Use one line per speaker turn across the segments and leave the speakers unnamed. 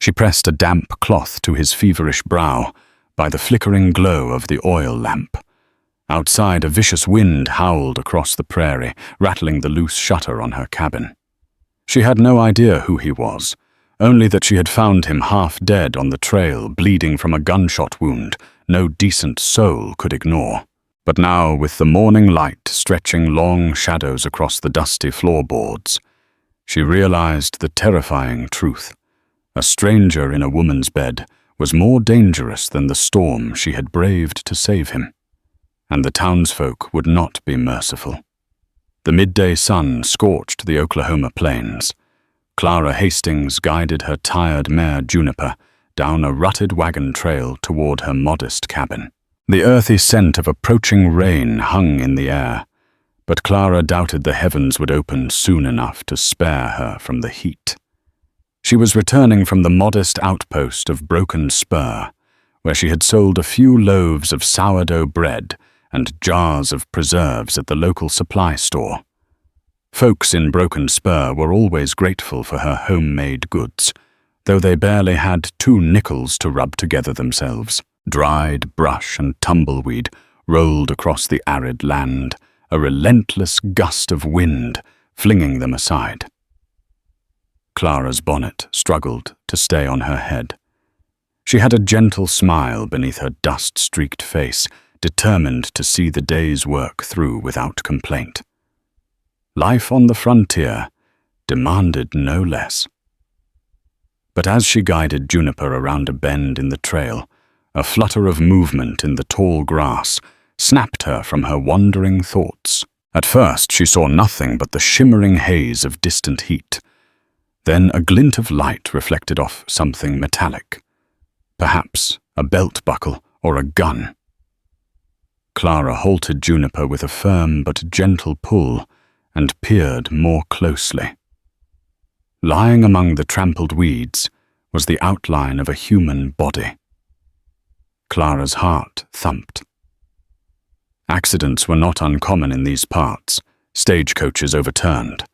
She pressed a damp cloth to his feverish brow by the flickering glow of the oil lamp. Outside, a vicious wind howled across the prairie, rattling the loose shutter on her cabin. She had no idea who he was, only that she had found him half dead on the trail, bleeding from a gunshot wound no decent soul could ignore. But now, with the morning light stretching long shadows across the dusty floorboards, she realized the terrifying truth. A stranger in a woman's bed was more dangerous than the storm she had braved to save him. And the townsfolk would not be merciful. The midday sun scorched the Oklahoma plains. Clara Hastings guided her tired mare Juniper down a rutted wagon trail toward her modest cabin. The earthy scent of approaching rain hung in the air, but Clara doubted the heavens would open soon enough to spare her from the heat. She was returning from the modest outpost of Broken Spur, where she had sold a few loaves of sourdough bread and jars of preserves at the local supply store. Folks in Broken Spur were always grateful for her homemade goods, though they barely had 2 nickels to rub together themselves. Dried brush and tumbleweed rolled across the arid land, a relentless gust of wind flinging them aside. Clara's bonnet struggled to stay on her head. She had a gentle smile beneath her dust-streaked face, determined to see the day's work through without complaint. Life on the frontier demanded no less. But as she guided Juniper around a bend in the trail, a flutter of movement in the tall grass snapped her from her wandering thoughts. At first she saw nothing but the shimmering haze of distant heat. Then a glint of light reflected off something metallic. Perhaps a belt buckle or a gun. Clara halted Juniper with a firm but gentle pull and peered more closely. Lying among the trampled weeds was the outline of a human body. Clara's heart thumped. Accidents were not uncommon in these parts. Stagecoaches overturned.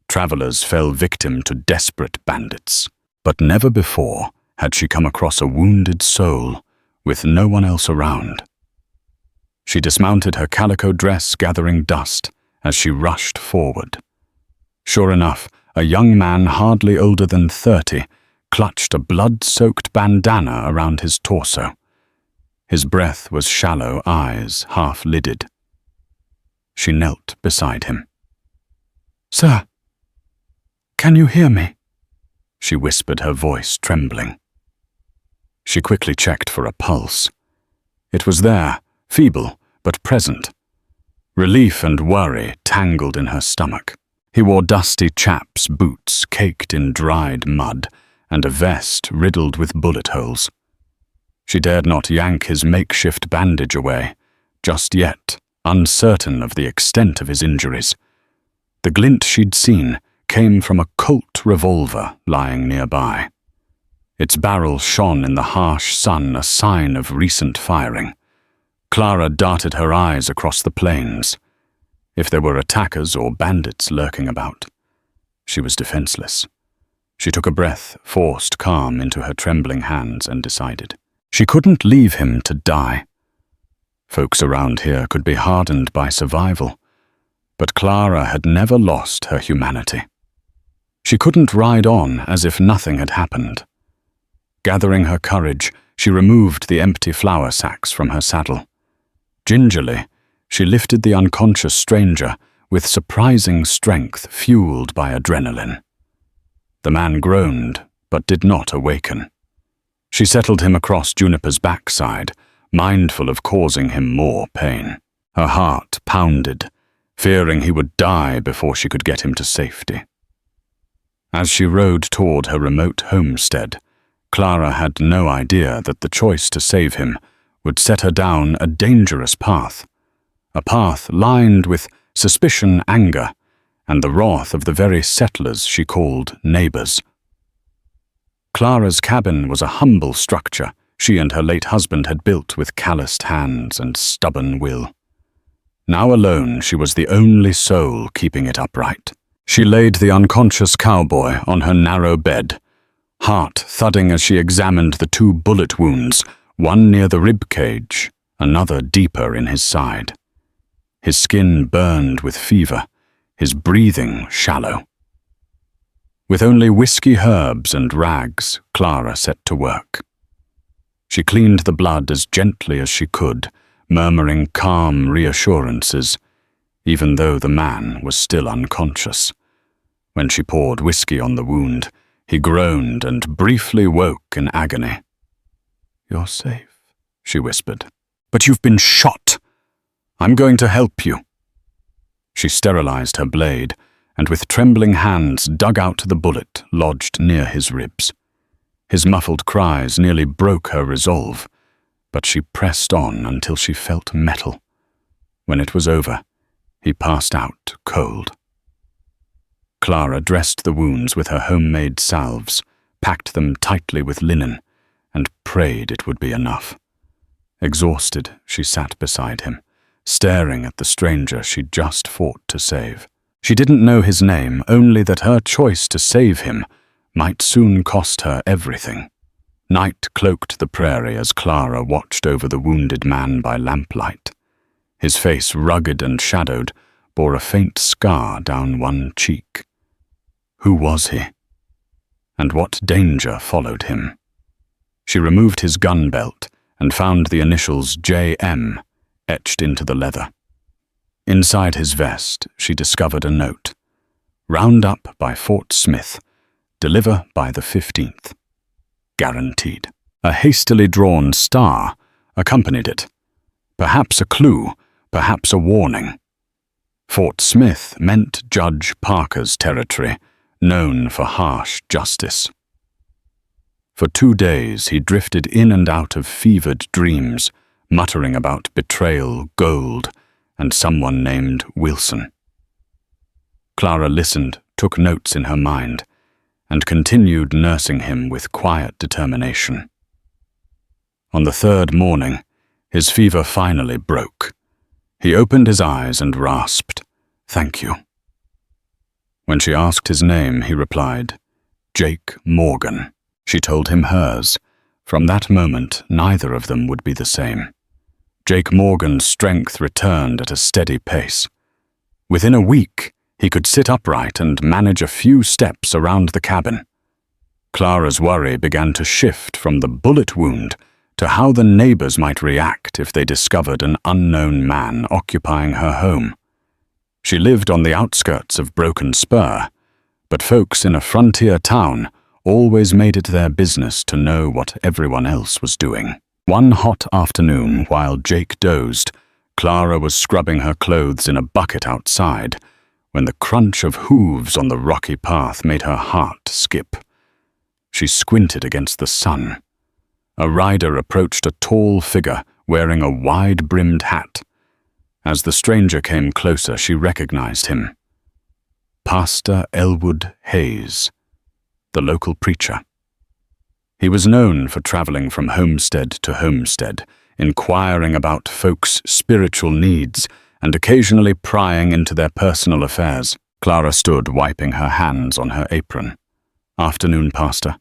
Travelers fell victim to desperate bandits. But never before had she come across a wounded soul with no one else around. She dismounted her calico dress, gathering dust as she rushed forward. Sure enough, a young man hardly older than 30 clutched a blood-soaked bandana around his torso. His breath was shallow, eyes half-lidded. She knelt beside him. "Sir, can you hear me?" she whispered, her voice trembling. She quickly checked for a pulse. It was there, feeble but present. Relief and worry tangled in her stomach. He wore dusty chaps, boots caked in dried mud, and a vest riddled with bullet holes. She dared not yank his makeshift bandage away, just yet, uncertain of the extent of his injuries. The glint she'd seen came from a Colt revolver lying nearby. Its barrel shone in the harsh sun, a sign of recent firing. Clara darted her eyes across the plains. If there were attackers or bandits lurking about, she was defenseless. She took a breath, forced calm into her trembling hands, and decided. She couldn't leave him to die. Folks around here could be hardened by survival, but Clara had never lost her humanity. She couldn't ride on as if nothing had happened. Gathering her courage, she removed the empty flour sacks from her saddle. Gingerly, she lifted the unconscious stranger with surprising strength fueled by adrenaline. The man groaned, but did not awaken. She settled him across Juniper's backside, mindful of causing him more pain. Her heart pounded, fearing he would die before she could get him to safety. As she rode toward her remote homestead, Clara had no idea that the choice to save him would set her down a dangerous path, a path lined with suspicion, anger, and the wrath of the very settlers she called neighbors. Clara's cabin was a humble structure she and her late husband had built with calloused hands and stubborn will. Now alone, she was the only soul keeping it upright. She laid the unconscious cowboy on her narrow bed, heart thudding as she examined the 2 bullet wounds, one near the rib cage, another deeper in his side. His skin burned with fever, his breathing shallow. With only whiskey herbs and rags, Clara set to work. She cleaned the blood as gently as she could, murmuring calm reassurances, even though the man was still unconscious. When she poured whiskey on the wound, he groaned and briefly woke in agony. "You're safe," she whispered. "But you've been shot. I'm going to help you." She sterilized her blade, and with trembling hands dug out the bullet lodged near his ribs. His muffled cries nearly broke her resolve, but she pressed on until she felt metal. When it was over, he passed out cold. Clara dressed the wounds with her homemade salves, packed them tightly with linen, and prayed it would be enough. Exhausted, she sat beside him, staring at the stranger she'd just fought to save. She didn't know his name, only that her choice to save him might soon cost her everything. Night cloaked the prairie as Clara watched over the wounded man by lamplight. His face, rugged and shadowed, bore a faint scar down one cheek. Who was he? And what danger followed him? She removed his gun belt and found the initials J.M. etched into the leather. Inside his vest, she discovered a note. "Round up by Fort Smith. Deliver by the 15th. Guaranteed." A hastily drawn star accompanied it. Perhaps a clue, perhaps a warning. Fort Smith meant Judge Parker's territory, known for harsh justice. For 2 days he drifted in and out of fevered dreams, muttering about betrayal, gold, and someone named Wilson. Clara listened, took notes in her mind, and continued nursing him with quiet determination. On the 3rd morning, his fever finally broke. He opened his eyes and rasped, "Thank you." When she asked his name, he replied, "Jake Morgan." She told him hers. From that moment, neither of them would be the same. Jake Morgan's strength returned at a steady pace. Within a week, he could sit upright and manage a few steps around the cabin. Clara's worry began to shift from the bullet wound to how the neighbors might react if they discovered an unknown man occupying her home. She lived on the outskirts of Broken Spur, but folks in a frontier town always made it their business to know what everyone else was doing. One hot afternoon, while Jake dozed, Clara was scrubbing her clothes in a bucket outside when the crunch of hooves on the rocky path made her heart skip. She squinted against the sun. A rider approached a tall figure wearing a wide-brimmed hat. As the stranger came closer, she recognized him. Pastor Elwood Hayes, the local preacher. He was known for traveling from homestead to homestead, inquiring about folks' spiritual needs and occasionally prying into their personal affairs. Clara stood wiping her hands on her apron. "Afternoon, Pastor."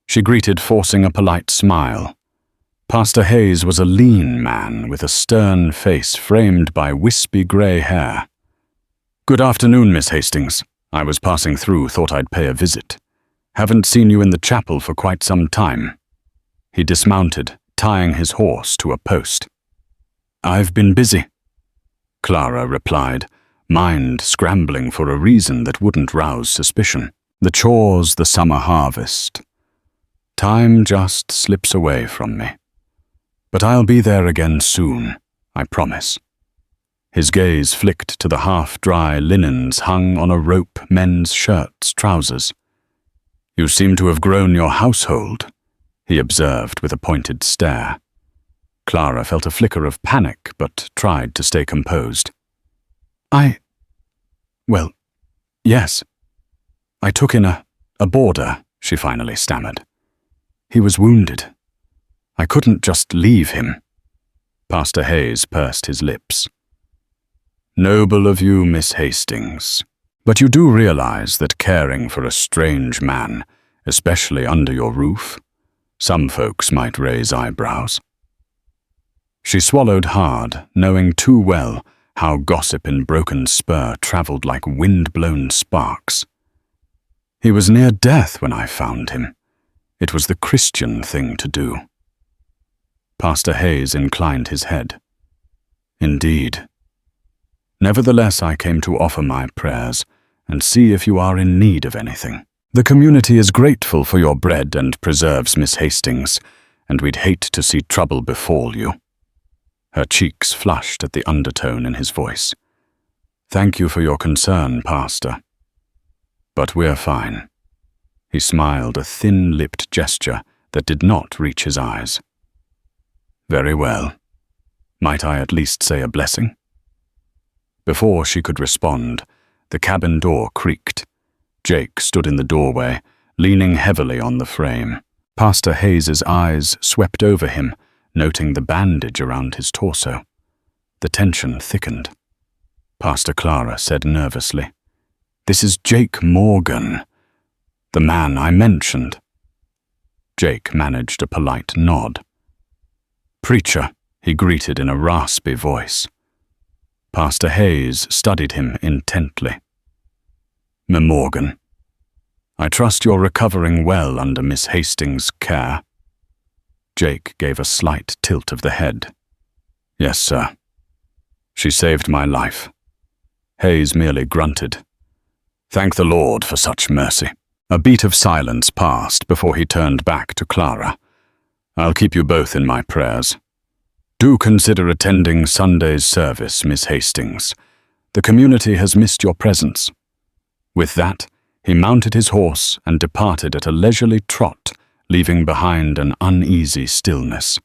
She greeted, forcing a polite smile. Pastor Hayes was a lean man with a stern face framed by wispy grey hair. "Good afternoon, Miss Hastings. I was passing through, thought I'd pay a visit. Haven't seen you in the chapel for quite some time." He dismounted, tying his horse to a post. "I've been busy," Clara replied, mind scrambling for a reason that wouldn't rouse suspicion. "The chores, the summer harvest. Time just slips away from me. But I'll be there again soon, I promise." His gaze flicked to the half-dry linens hung on a rope men's shirts, trousers. "You seem to have grown your household," he observed with a pointed stare. Clara felt a flicker of panic, but tried to stay composed. Well, yes. I took in a boarder," she finally stammered. "He was wounded. I couldn't just leave him." Pastor Hayes pursed his lips. "Noble of you, Miss Hastings. But you do realize that caring for a strange man, especially under your roof? Some folks might raise eyebrows." She swallowed hard, knowing too well how gossip in Broken Spur traveled like wind-blown sparks. "He was near death when I found him. It was the Christian thing to do." Pastor Hayes inclined his head. "Indeed. Nevertheless, I came to offer my prayers and see if you are in need of anything. The community is grateful for your bread and preserves, Miss Hastings, and we'd hate to see trouble befall you." Her cheeks flushed at the undertone in his voice. "Thank you for your concern, Pastor. But we're fine." He smiled a thin-lipped gesture that did not reach his eyes. "Very well. Might I at least say a blessing?" Before she could respond, the cabin door creaked. Jake stood in the doorway, leaning heavily on the frame. Pastor Hayes's eyes swept over him, noting the bandage around his torso. The tension thickened. Pastor Clara said nervously, "This is Jake Morgan, the man I mentioned." Jake managed a polite nod. "Preacher," he greeted in a raspy voice. Pastor Hayes studied him intently. "Morgan, I trust you're recovering well under Miss Hastings' care." Jake gave a slight tilt of the head. "Yes, sir. She saved my life." Hayes merely grunted. "Thank the Lord for such mercy." A beat of silence passed before he turned back to Clara. "I'll keep you both in my prayers. Do consider attending Sunday's service, Miss Hastings. The community has missed your presence." With that, he mounted his horse and departed at a leisurely trot, leaving behind an uneasy stillness.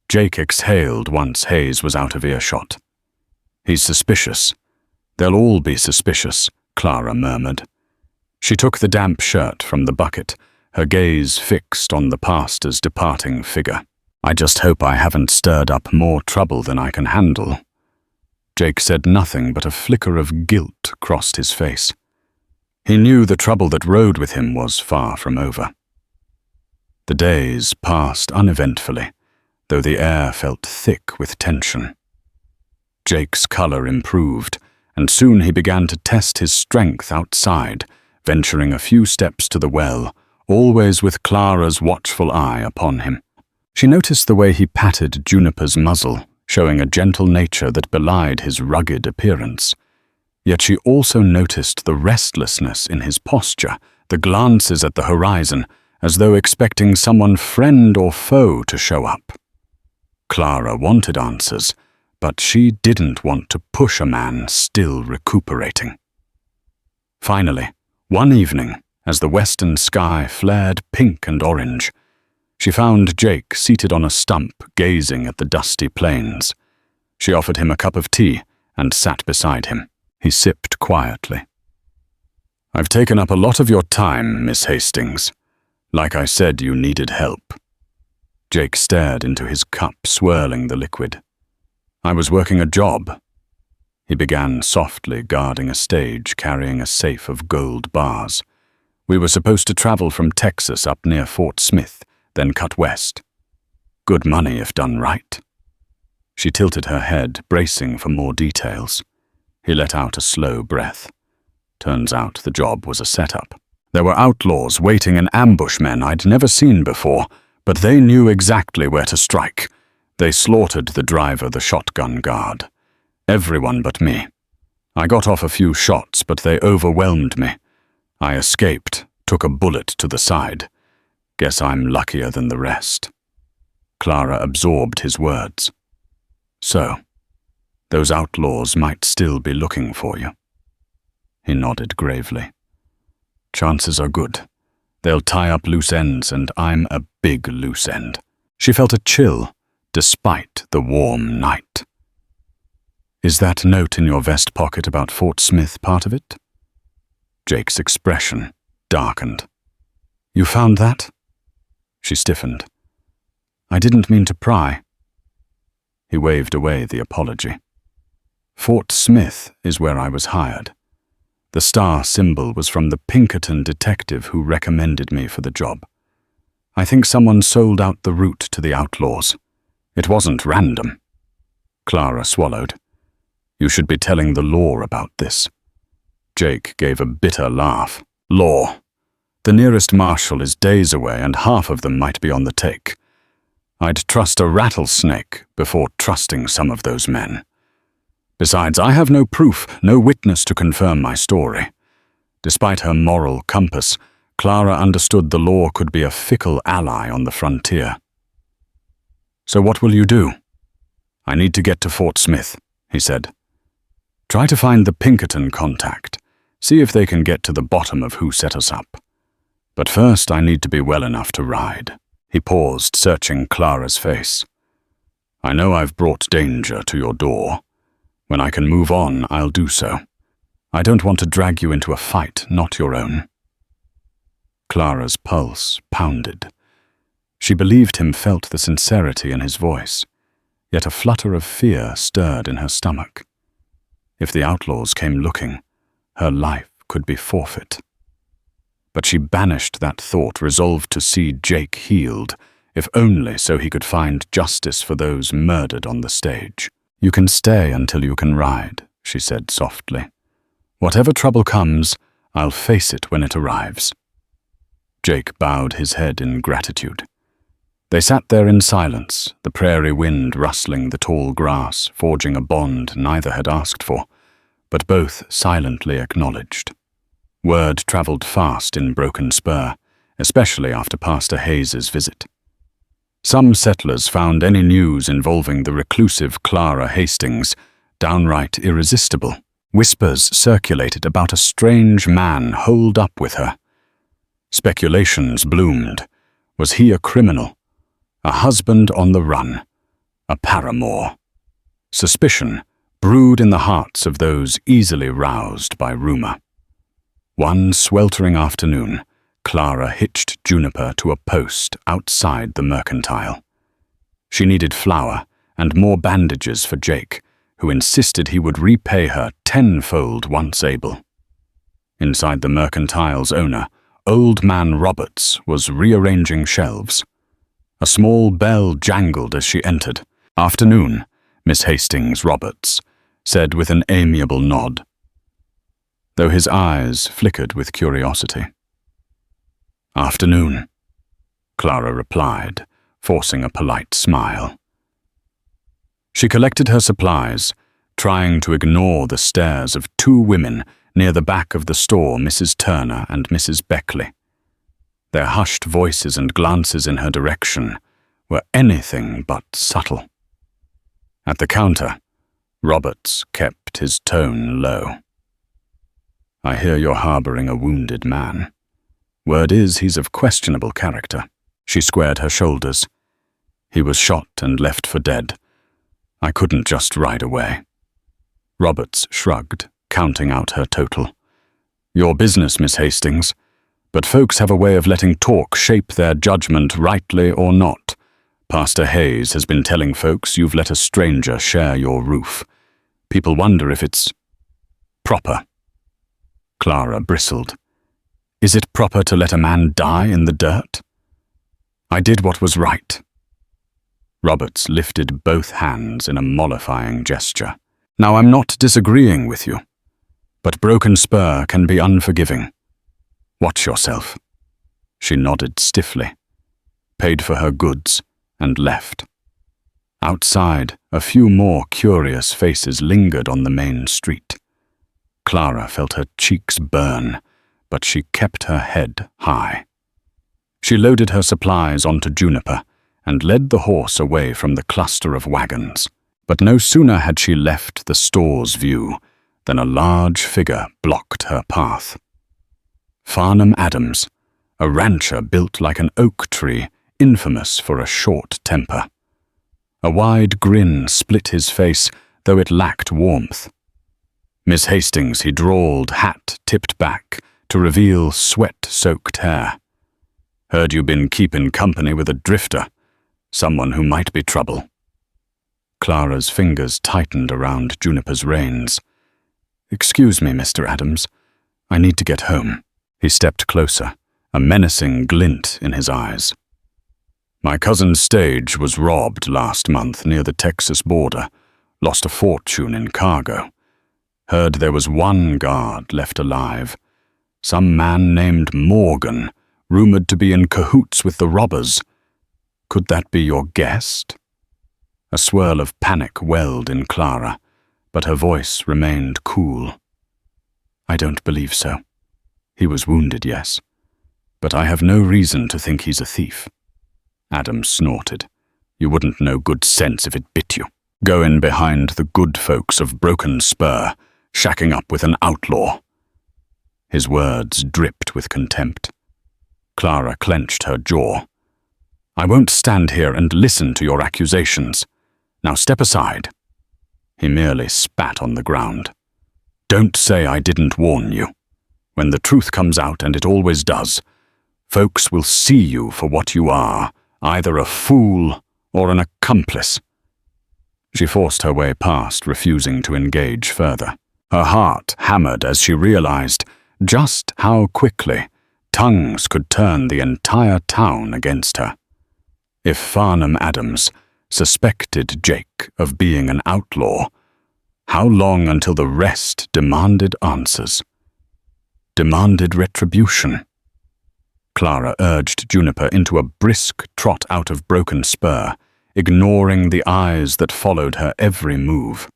Jake exhaled once Hayes was out of earshot. "He's suspicious. They'll all be suspicious," Clara murmured. She took the damp shirt from the bucket, her gaze fixed on the pastor's departing figure. "I just hope I haven't stirred up more trouble than I can handle." Jake said nothing, but a flicker of guilt crossed his face. He knew the trouble that rode with him was far from over. The days passed uneventfully, though the air felt thick with tension. Jake's color improved, and soon he began to test his strength outside, venturing a few steps to the well, always with Clara's watchful eye upon him. She noticed the way he patted Juniper's muzzle, showing a gentle nature that belied his rugged appearance. Yet she also noticed the restlessness in his posture, the glances at the horizon, as though expecting someone friend or foe to show up. Clara wanted answers, but she didn't want to push a man still recuperating. Finally, one evening, as the western sky flared pink and orange, she found Jake seated on a stump gazing at the dusty plains. She offered him a cup of tea and sat beside him. He sipped quietly. "I've taken up a lot of your time, Miss Hastings. Like I said, you needed help." Jake stared into his cup, swirling the liquid. "I was working a job." He began softly, guarding a stage carrying a safe of gold bars. "We were supposed to travel from Texas up near Fort Smith, then cut west. Good money if done right." She tilted her head, bracing for more details. He let out a slow breath. Turns out the job was a setup. There were outlaws waiting in ambushmen I'd never seen before, but they knew exactly where to strike. They slaughtered the driver, the shotgun guard. Everyone but me. I got off a few shots, but they overwhelmed me. I escaped, took a bullet to the side. Guess I'm luckier than the rest." Clara absorbed his words. "So, those outlaws might still be looking for you." He nodded gravely. "Chances are good. They'll tie up loose ends, and I'm a big loose end." She felt a chill, despite the warm night. "Is that note in your vest pocket about Fort Smith part of it?" Jake's expression darkened. "You found that?" She stiffened. "I didn't mean to pry." He waved away the apology. "Fort Smith is where I was hired. The star symbol was from the Pinkerton detective who recommended me for the job. I think someone sold out the route to the outlaws. It wasn't random. Clara swallowed. You should be telling the law about this. Jake gave a bitter laugh. Law. The nearest marshal is days away and half of them might be on the take. I'd trust a rattlesnake before trusting some of those men. Besides, I have no proof, no witness to confirm my story. Despite her moral compass, Clara understood the law could be a fickle ally on the frontier. So what will you do? I need to get to Fort Smith, he said. Try to find the Pinkerton contact. See if they can get to the bottom of who set us up. But first I need to be well enough to ride. He paused, searching Clara's face. I know I've brought danger to your door. When I can move on, I'll do so. I don't want to drag you into a fight, not your own. Clara's pulse pounded. She believed him, felt the sincerity in his voice, yet a flutter of fear stirred in her stomach. If the outlaws came looking, her life could be forfeit. But she banished that thought, resolved to see Jake healed, if only so he could find justice for those murdered on the stage. You can stay until you can ride, she said softly. Whatever trouble comes, I'll face it when it arrives. Jake bowed his head in gratitude. They sat there in silence, the prairie wind rustling the tall grass, forging a bond neither had asked for, but both silently acknowledged. Word travelled fast in Broken Spur, especially after Pastor Hayes's visit. Some settlers found any news involving the reclusive Clara Hastings downright irresistible. Whispers circulated about a strange man holed up with her. Speculations bloomed. Was he a criminal? A husband on the run? A paramour? Suspicion brewed in the hearts of those easily roused by rumor. One sweltering afternoon, Clara hitched Juniper to a post outside the mercantile. She needed flour and more bandages for Jake, who insisted he would repay her tenfold once able. Inside the mercantile's owner, Old Man Roberts was rearranging shelves. A small bell jangled as she entered. Afternoon, Miss Hastings Roberts said with an amiable nod, though his eyes flickered with curiosity. Afternoon, Clara replied, forcing a polite smile. She collected her supplies, trying to ignore the stares of two women near the back of the store, Mrs. Turner and Mrs. Beckley. Their hushed voices and glances in her direction were anything but subtle. At the counter, Roberts kept his tone low. I hear you're harboring a wounded man. Word is he's of questionable character. She squared her shoulders. He was shot and left for dead. I couldn't just ride away. Roberts shrugged, counting out her total. Your business, Miss Hastings, but folks have a way of letting talk shape their judgment rightly or not. Pastor Hayes has been telling folks you've let a stranger share your roof. People wonder if it's proper. Clara bristled. Is it proper to let a man die in the dirt? I did what was right. Roberts lifted both hands in a mollifying gesture. Now, I'm not disagreeing with you, but Broken Spur can be unforgiving. Watch yourself. She nodded stiffly, paid for her goods, and left. Outside, a few more curious faces lingered on the main street. Clara felt her cheeks burn, but she kept her head high. She loaded her supplies onto Juniper and led the horse away from the cluster of wagons. But no sooner had she left the store's view than a large figure blocked her path. Farnham Adams, a rancher built like an oak tree, infamous for a short temper. A wide grin split his face, though it lacked warmth. Miss Hastings, he drawled, hat tipped back to reveal sweat-soaked hair. Heard you been keepin' company with a drifter, someone who might be trouble. Clara's fingers tightened around Juniper's reins. Excuse me, Mr. Adams, I need to get home." He stepped closer, a menacing glint in his eyes. "My cousin's stage was robbed last month near the Texas border. Lost a fortune in cargo. Heard there was one guard left alive. Some man named Morgan, rumored to be in cahoots with the robbers. Could that be your guest?" A swirl of panic welled in Clara, but her voice remained cool. "I don't believe so. He was wounded, yes, but I have no reason to think he's a thief." Adam snorted. "You wouldn't know good sense if it bit you. Going behind the good folks of Broken Spur, shacking up with an outlaw." His words dripped with contempt. Clara clenched her jaw. "I won't stand here and listen to your accusations. Now step aside." He merely spat on the ground. "Don't say I didn't warn you. When the truth comes out, and it always does, folks will see you for what you are, either a fool or an accomplice." She forced her way past, refusing to engage further. Her heart hammered as she realized just how quickly tongues could turn the entire town against her. If Farnham Adams suspected Jake of being an outlaw, how long until the rest demanded answers? Demanded retribution? Clara urged Juniper into a brisk trot out of Broken Spur, ignoring the eyes that followed her every move.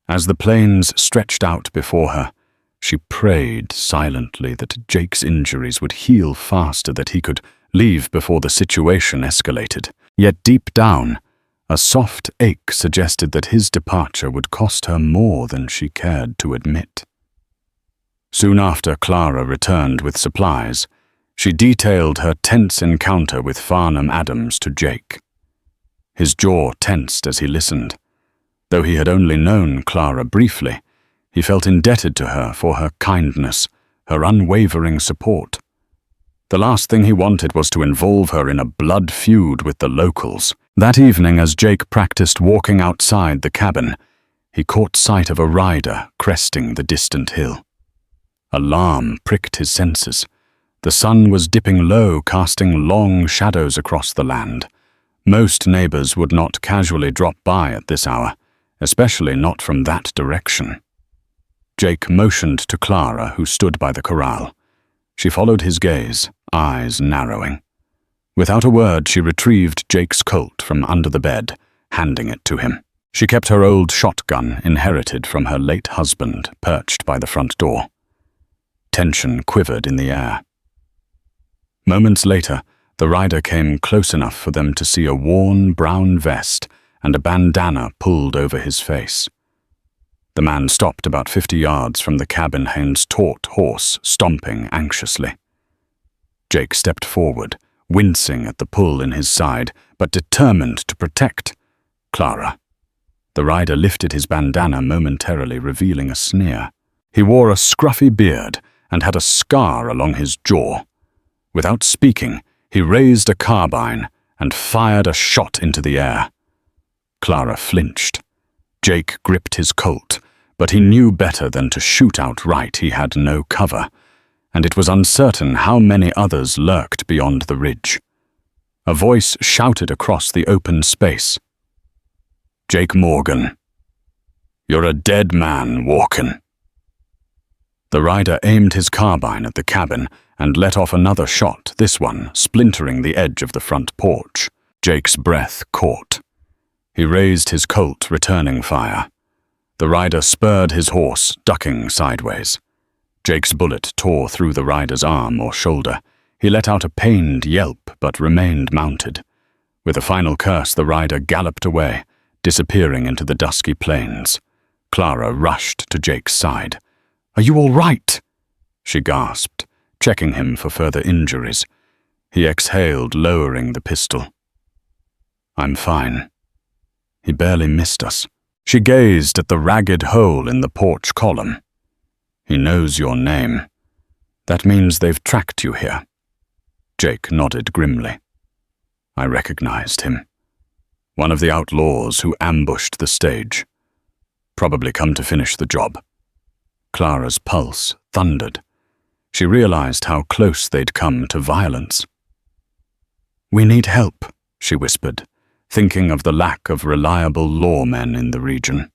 As the plains stretched out before her, she prayed silently that Jake's injuries would heal faster, that he could leave before the situation escalated. Yet deep down, a soft ache suggested that his departure would cost her more than she cared to admit. Soon after Clara returned with supplies, she detailed her tense encounter with Farnham Adams to Jake. His jaw tensed as he listened. Though he had only known Clara briefly, he felt indebted to her for her kindness, her unwavering support. The last thing he wanted was to involve her in a blood feud with the locals. That evening, as Jake practiced walking outside the cabin, he caught sight of a rider cresting the distant hill. Alarm pricked his senses. The sun was dipping low, casting long shadows across the land. Most neighbors would not casually drop by at this hour, especially not from that direction. Jake motioned to Clara, who stood by the corral. She followed his gaze, eyes narrowing. Without a word, she retrieved Jake's Colt from under the bed, handing it to him. She kept her old shotgun, inherited from her late husband, perched by the front door. Tension quivered in the air. Moments later, the rider came close enough for them to see a worn brown vest and a bandana pulled over his face. The man stopped about 50 yards from the cabin hand's taut horse, stomping anxiously. Jake stepped forward, wincing at the pull in his side, but determined to protect Clara. The rider lifted his bandana, momentarily revealing a sneer. He wore a scruffy beard and had a scar along his jaw. Without speaking, he raised a carbine and fired a shot into the air. Clara flinched. Jake gripped his Colt, but he knew better than to shoot outright. He had no cover, and it was uncertain how many others lurked beyond the ridge. A voice shouted across the open space. "Jake Morgan, you're a dead man walking." The rider aimed his carbine at the cabin and let off another shot, this one splintering the edge of the front porch. Jake's breath caught. He raised his Colt, returning fire. The rider spurred his horse, ducking sideways. Jake's bullet tore through the rider's arm or shoulder. He let out a pained yelp, but remained mounted. With a final curse, the rider galloped away, disappearing into the dusky plains. Clara rushed to Jake's side. "Are you all right?" she gasped, checking him for further injuries. He exhaled, lowering the pistol. "I'm fine. He barely missed us." She gazed at the ragged hole in the porch column. "He knows your name. That means they've tracked you here." Jake nodded grimly. "I recognized him. One of the outlaws who ambushed the stage. Probably come to finish the job." Clara's pulse thundered. She realized how close they'd come to violence. "We need help," she whispered, thinking of the lack of reliable lawmen in the region.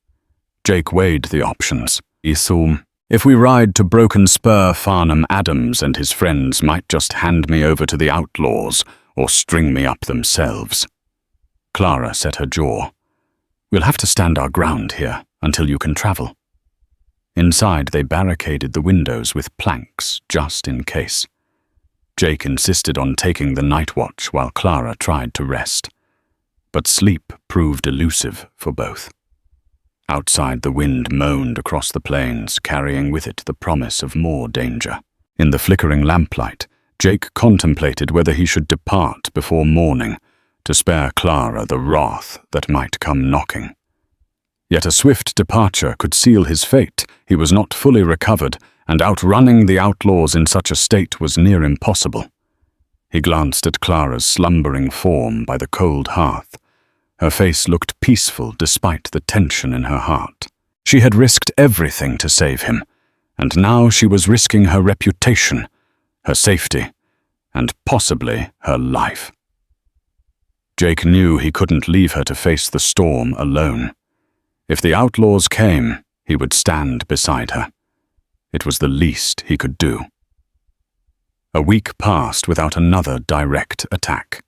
Jake weighed the options. He thought, if we ride to Broken Spur, Farnham Adams and his friends might just hand me over to the outlaws or string me up themselves. Clara set her jaw. "We'll have to stand our ground here until you can travel." Inside, they barricaded the windows with planks, just in case. Jake insisted on taking the night watch while Clara tried to rest. But sleep proved elusive for both. Outside, the wind moaned across the plains, carrying with it the promise of more danger. In the flickering lamplight, Jake contemplated whether he should depart before morning to spare Clara the wrath that might come knocking. Yet a swift departure could seal his fate. He was not fully recovered, and outrunning the outlaws in such a state was near impossible. He glanced at Clara's slumbering form by the cold hearth. Her face looked peaceful despite the tension in her heart. She had risked everything to save him, and now she was risking her reputation, her safety, and possibly her life. Jake knew he couldn't leave her to face the storm alone. If the outlaws came, he would stand beside her. It was the least he could do. A week passed without another direct attack.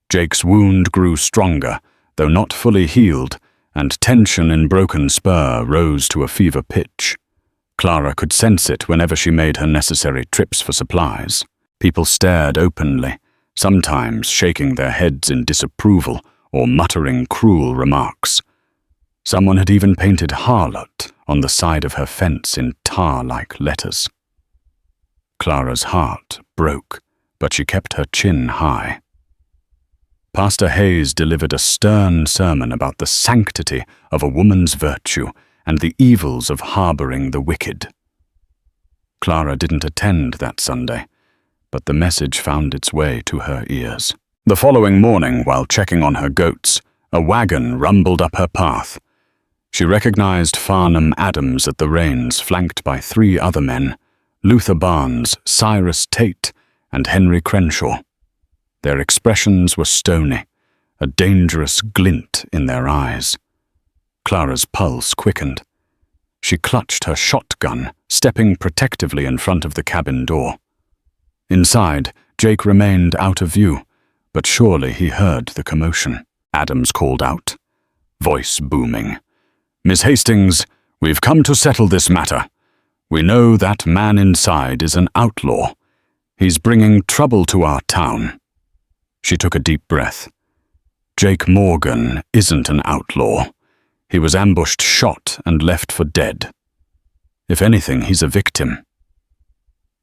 Jake's wound grew stronger, though not fully healed, and tension in Broken Spur rose to a fever pitch. Clara could sense it whenever she made her necessary trips for supplies. People stared openly, sometimes shaking their heads in disapproval or muttering cruel remarks. Someone had even painted harlot on the side of her fence in tar-like letters. Clara's heart broke, but she kept her chin high. Pastor Hayes delivered a stern sermon about the sanctity of a woman's virtue and the evils of harboring the wicked. Clara didn't attend that Sunday, but the message found its way to her ears. The following morning, while checking on her goats, a wagon rumbled up her path. She recognized Farnham Adams at the reins, flanked by 3 other men, Luther Barnes, Cyrus Tate, and Henry Crenshaw. Their expressions were stony, a dangerous glint in their eyes. Clara's pulse quickened. She clutched her shotgun, stepping protectively in front of the cabin door. Inside, Jake remained out of view, but surely he heard the commotion. Adams called out, voice booming. "Miss Hastings, we've come to settle this matter. We know that man inside is an outlaw. He's bringing trouble to our town." She took a deep breath. Jake Morgan isn't an outlaw. He was ambushed, shot, and left for dead. If anything, he's a victim.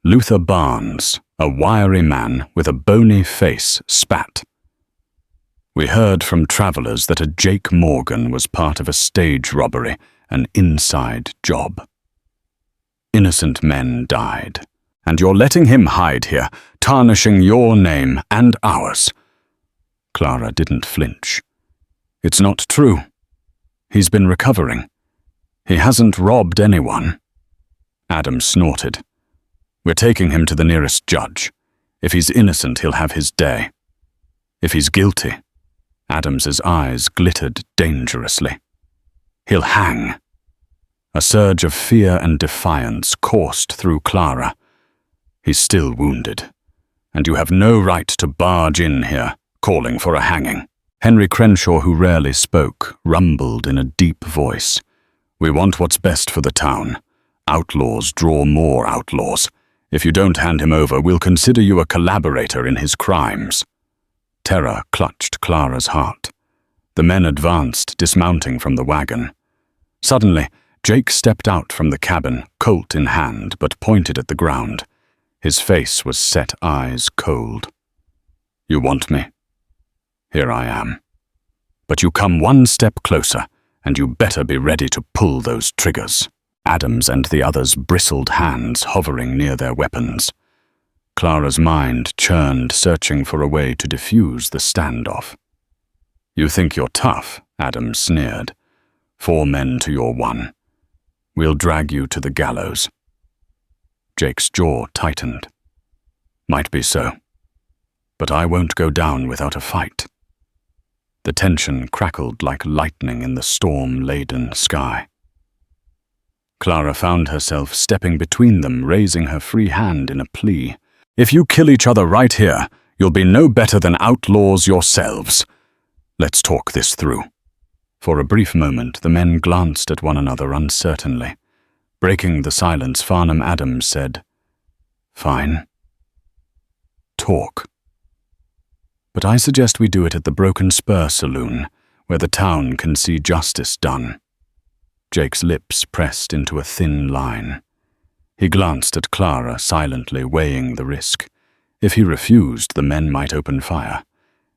Luther Barnes, a wiry man with a bony face, spat. "We heard from travelers that a Jake Morgan was part of a stage robbery, an inside job. Innocent men died. And you're letting him hide here, tarnishing your name and ours." Clara didn't flinch. "It's not true. He's been recovering. He hasn't robbed anyone." Adam snorted. "We're taking him to the nearest judge. If he's innocent, he'll have his day. If he's guilty," Adams's eyes glittered dangerously, "he'll hang." A surge of fear and defiance coursed through Clara. "He's still wounded, and you have no right to barge in here, calling for a hanging." Henry Crenshaw, who rarely spoke, rumbled in a deep voice. "We want what's best for the town. Outlaws draw more outlaws. If you don't hand him over, we'll consider you a collaborator in his crimes." Terror clutched Clara's heart. The men advanced, dismounting from the wagon. Suddenly, Jake stepped out from the cabin, Colt in hand, but pointed at the ground. His face was set eyes cold. "You want me? Here I am. But you come one step closer, and you better be ready to pull those triggers." Adams and the others bristled hands hovering near their weapons. Clara's mind churned, searching for a way to defuse the standoff. "You think you're tough," Adams sneered. "4 men to your 1. We'll drag you to the gallows." Jake's jaw tightened. "Might be so. But I won't go down without a fight." The tension crackled like lightning in the storm-laden sky. Clara found herself stepping between them, raising her free hand in a plea. "If you kill each other right here, you'll be no better than outlaws yourselves. Let's talk this through." For a brief moment, the men glanced at one another uncertainly. Breaking the silence, Farnham Adams said, "Fine. Talk. But I suggest we do it at the Broken Spur Saloon, where the town can see justice done." Jake's lips pressed into a thin line. He glanced at Clara, silently weighing the risk. If he refused, the men might open fire.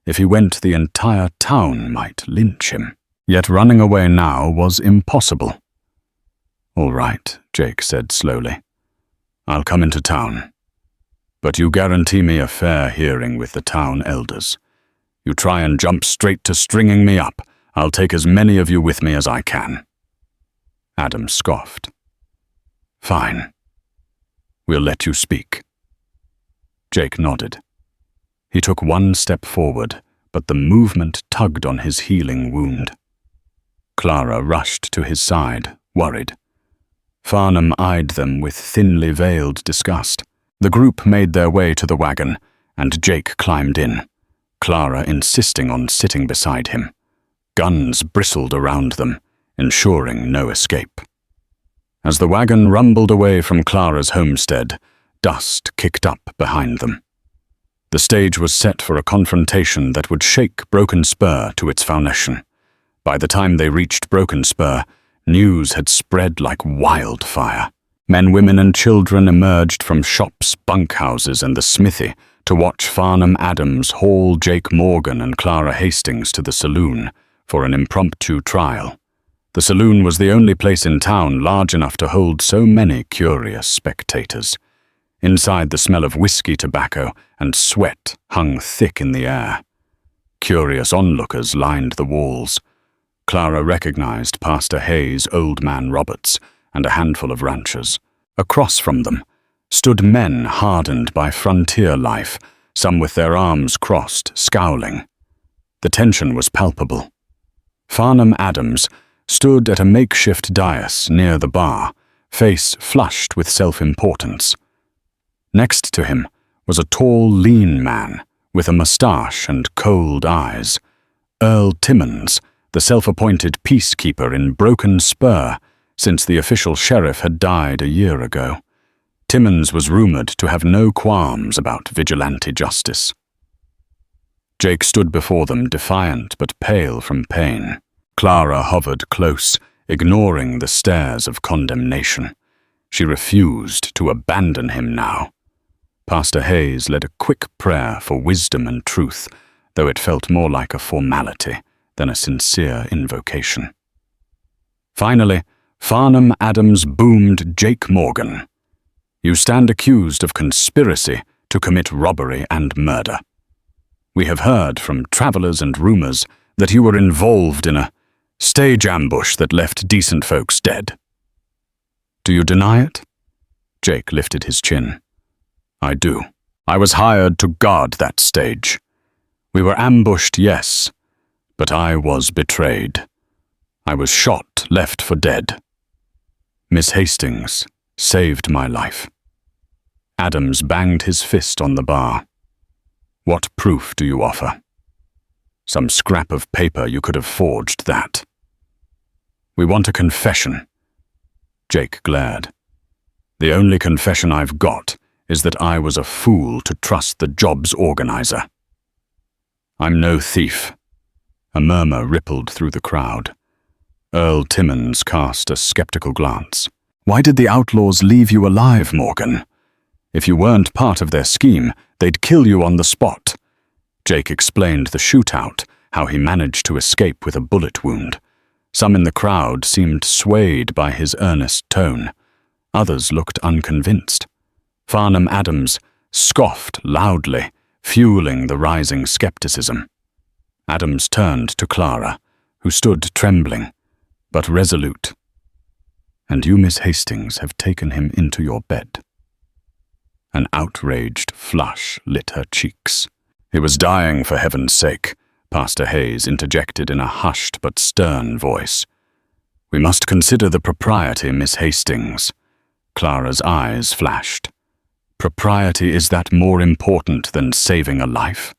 If he went, the entire town might lynch him. Yet running away now was impossible. "All right," Jake said slowly. "I'll come into town. But you guarantee me a fair hearing with the town elders. You try and jump straight to stringing me up, I'll take as many of you with me as I can." Adams scoffed. "Fine. We'll let you speak." Jake nodded. He took one step forward, but the movement tugged on his healing wound. Clara rushed to his side, worried. Farnham eyed them with thinly veiled disgust. The group made their way to the wagon, and Jake climbed in, Clara insisting on sitting beside him. Guns bristled around them, ensuring no escape. As the wagon rumbled away from Clara's homestead, dust kicked up behind them. The stage was set for a confrontation that would shake Broken Spur to its foundation. By the time they reached Broken Spur, news had spread like wildfire. Men, women, and children emerged from shops, bunkhouses, and the smithy to watch Farnham Adams haul Jake Morgan and Clara Hastings to the saloon for an impromptu trial. The saloon was the only place in town large enough to hold so many curious spectators. Inside, the smell of whiskey, tobacco, and sweat hung thick in the air. Curious onlookers lined the walls. Clara recognized Pastor Hayes, Old Man Roberts, and a handful of ranchers. Across from them stood men hardened by frontier life, some with their arms crossed, scowling. The tension was palpable. Farnham Adams stood at a makeshift dais near the bar, face flushed with self-importance. Next to him was a tall, lean man with a mustache and cold eyes. Earl Timmons, the self-appointed peacekeeper in Broken Spur, since the official sheriff had died a year ago. Timmons was rumored to have no qualms about vigilante justice. Jake stood before them, defiant but pale from pain. Clara hovered close, ignoring the stares of condemnation. She refused to abandon him now. Pastor Hayes led a quick prayer for wisdom and truth, though it felt more like a formality than a sincere invocation. Finally, Farnham Adams boomed Jake Morgan. "You stand accused of conspiracy to commit robbery and murder. We have heard from travelers and rumors that you were involved in a stage ambush that left decent folks dead. Do you deny it?" Jake lifted his chin. "I do. I was hired to guard that stage. We were ambushed, yes, but I was betrayed. I was shot, left for dead. Miss Hastings saved my life." Adams banged his fist on the bar. "What proof do you offer?" "Some scrap of paper, you could have forged that." "We want a confession." Jake glared. "The only confession I've got is that I was a fool to trust the job's organizer." "I'm no thief." A murmur rippled through the crowd. Earl Timmons cast a skeptical glance. "Why did the outlaws leave you alive, Morgan? If you weren't part of their scheme, they'd kill you on the spot." Jake explained the shootout, how he managed to escape with a bullet wound. Some in the crowd seemed swayed by his earnest tone. Others looked unconvinced. Farnham Adams scoffed loudly, fueling the rising skepticism. Adams turned to Clara, who stood trembling, but resolute. And you, Miss Hastings, have taken him into your bed." An outraged flush lit her cheeks. "He was dying, for heaven's sake," Pastor Hayes interjected in a hushed but stern voice. "We must consider the propriety, Miss Hastings." Clara's eyes flashed. "Propriety, is that more important than saving a life?"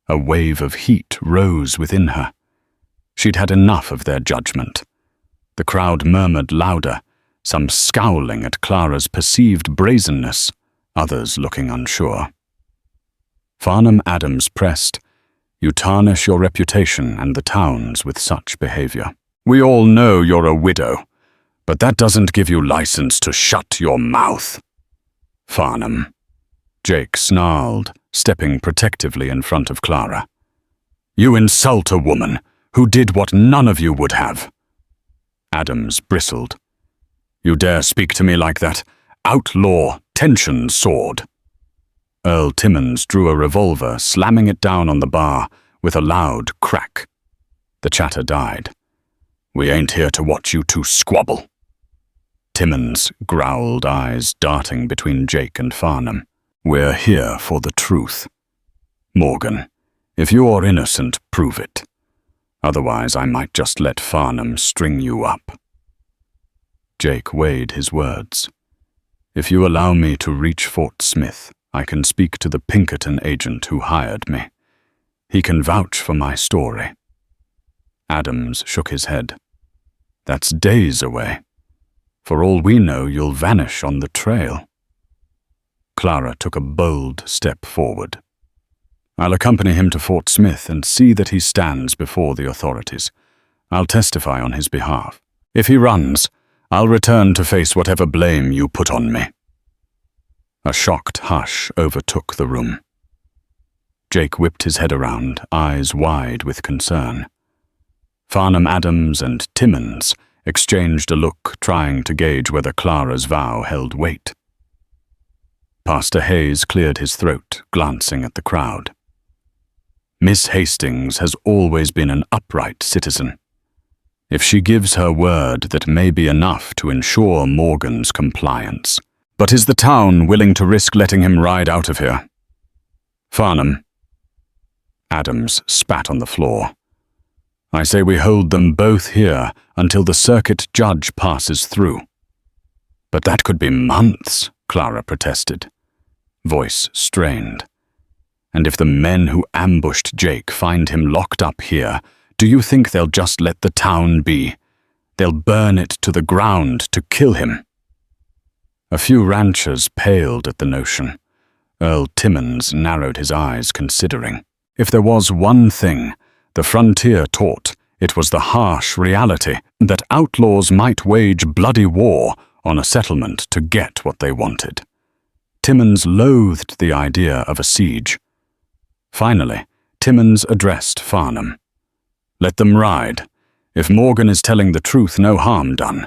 A wave of heat rose within her. She'd had enough of their judgment. The crowd murmured louder, some scowling at Clara's perceived brazenness, others looking unsure. Farnham Adams pressed, "You tarnish your reputation and the town's with such behavior. We all know you're a widow, but that doesn't give you license to shut your mouth." "Farnham," Jake snarled, stepping protectively in front of Clara. "You insult a woman who did what none of you would have." Adams bristled. "You dare speak to me like that? Outlaw, tension sword." Earl Timmons drew a revolver, slamming it down on the bar with a loud crack. The chatter died. "We ain't here to watch you two squabble." Timmons growled, eyes darting between Jake and Farnham. "We're here for the truth. Morgan, if you're innocent, prove it. Otherwise, I might just let Farnham string you up." Jake weighed his words. "If you allow me to reach Fort Smith, I can speak to the Pinkerton agent who hired me. He can vouch for my story." Adams shook his head. "That's days away. For all we know, you'll vanish on the trail." Clara took a bold step forward. "I'll accompany him to Fort Smith and see that he stands before the authorities. I'll testify on his behalf. If he runs, I'll return to face whatever blame you put on me." A shocked hush overtook the room. Jake whipped his head around, eyes wide with concern. Farnham Adams and Timmons exchanged a look, trying to gauge whether Clara's vow held weight. Pastor Hayes cleared his throat, glancing at the crowd. "Miss Hastings has always been an upright citizen. If she gives her word, that may be enough to ensure Morgan's compliance. But is the town willing to risk letting him ride out of here? Farnham." Adams spat on the floor. "I say we hold them both here until the circuit judge passes through." "But that could be months," Clara protested, voice strained. "And if the men who ambushed Jake find him locked up here, do you think they'll just let the town be? They'll burn it to the ground to kill him." A few ranchers paled at the notion. Earl Timmons narrowed his eyes, considering. If there was one thing the frontier taught, it was the harsh reality that outlaws might wage bloody war on a settlement to get what they wanted. Timmons loathed the idea of a siege. Finally, Timmons addressed Farnham. "Let them ride. If Morgan is telling the truth, no harm done.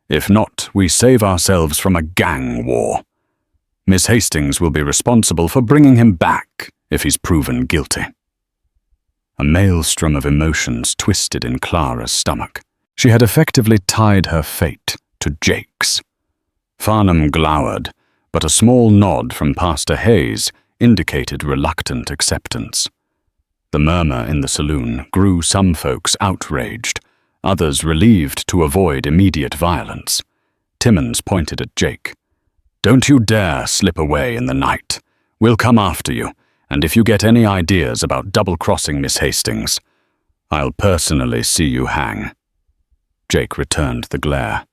If not, we save ourselves from a gang war. Miss Hastings will be responsible for bringing him back if he's proven guilty." A maelstrom of emotions twisted in Clara's stomach. She had effectively tied her fate to Jake's. Farnham glowered, but a small nod from Pastor Hayes indicated reluctant acceptance. The murmur in the saloon grew, some folks outraged, others relieved to avoid immediate violence. Timmons pointed at Jake. "Don't you dare slip away in the night. We'll come after you, and if you get any ideas about double-crossing Miss Hastings, I'll personally see you hang." Jake returned the glare.